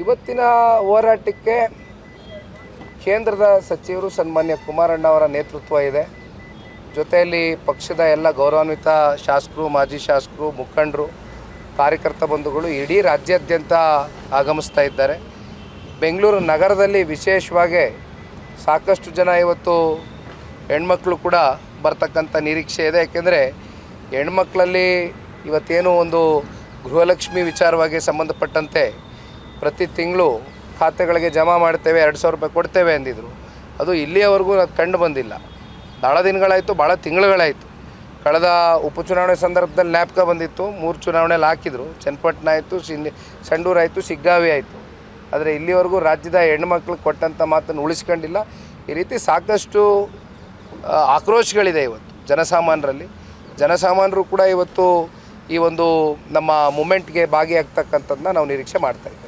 ಇವತ್ತಿನ ಹೋರಾಟಕ್ಕೆ ಕೇಂದ್ರದ ಸಚಿವರು ಸನ್ಮಾನ್ಯ ಕುಮಾರಣ್ಣ ಅವರ ನೇತೃತ್ವ ಇದೆ. ಜೊತೆಯಲ್ಲಿ ಪಕ್ಷದ ಎಲ್ಲ ಗೌರವಾನ್ವಿತ ಶಾಸಕರು, ಮಾಜಿ ಶಾಸಕರು, ಮುಖಂಡರು, ಕಾರ್ಯಕರ್ತ ಬಂಧುಗಳು ಇಡೀ ರಾಜ್ಯಾದ್ಯಂತ ಆಗಮಿಸ್ತಾ ಇದ್ದಾರೆ. ಬೆಂಗಳೂರು ನಗರದಲ್ಲಿ ವಿಶೇಷವಾಗಿ ಸಾಕಷ್ಟು ಜನ ಇವತ್ತು ಹೆಣ್ಮಕ್ಳು ಕೂಡ ಬರ್ತಕ್ಕಂಥ ನಿರೀಕ್ಷೆ ಇದೆ. ಯಾಕೆಂದರೆ ಹೆಣ್ಮಕ್ಳಲ್ಲಿ ಇವತ್ತೇನು ಒಂದು ಗೃಹಲಕ್ಷ್ಮಿ ವಿಚಾರವಾಗಿ ಸಂಬಂಧಪಟ್ಟಂತೆ ಪ್ರತಿ ತಿಂಗಳು ಖಾತೆಗಳಿಗೆ ಜಮಾ ಮಾಡ್ತೇವೆ, 2,000 ರೂಪಾಯಿ ಕೊಡ್ತೇವೆ ಅಂದಿದ್ರು. ಅದು ಇಲ್ಲಿಯವರೆಗೂ ಅದು ಕಂಡು ಬಂದಿಲ್ಲ. ಭಾಳ ದಿನಗಳಾಯಿತು, ಭಾಳ ತಿಂಗಳುಗಳಾಯಿತು. ಕಳೆದ ಉಪಚುನಾವಣೆ ಸಂದರ್ಭದಲ್ಲಿ ಜ್ಞಾಪಕ ಬಂದಿತ್ತು, 3 ಚುನಾವಣೆಯಲ್ಲಿ ಹಾಕಿದರು. ಚನ್ನಪಟ್ಟಣ ಆಯಿತು, ಸಂಡೂರು ಆಯಿತು, ಶಿಗ್ಗಾವಿ ಆಯಿತು. ಆದರೆ ಇಲ್ಲಿವರೆಗೂ ರಾಜ್ಯದ ಹೆಣ್ಮಕ್ಳು ಕೊಟ್ಟಂಥ ಮಾತನ್ನು ಉಳಿಸ್ಕೊಂಡಿಲ್ಲ. ಈ ರೀತಿ ಸಾಕಷ್ಟು ಆಕ್ರೋಶಗಳಿದೆ ಇವತ್ತು ಜನಸಾಮಾನ್ಯರಲ್ಲಿ. ಜನಸಾಮಾನ್ಯರು ಕೂಡ ಇವತ್ತು ಈ ಒಂದು ನಮ್ಮ ಮೂಮೆಂಟ್ಗೆ ಭಾಗಿಯಾಗ್ತಕ್ಕಂಥದ್ದನ್ನ ನಾವು ನಿರೀಕ್ಷೆ ಮಾಡ್ತಾ ಇದ್ದೇವೆ.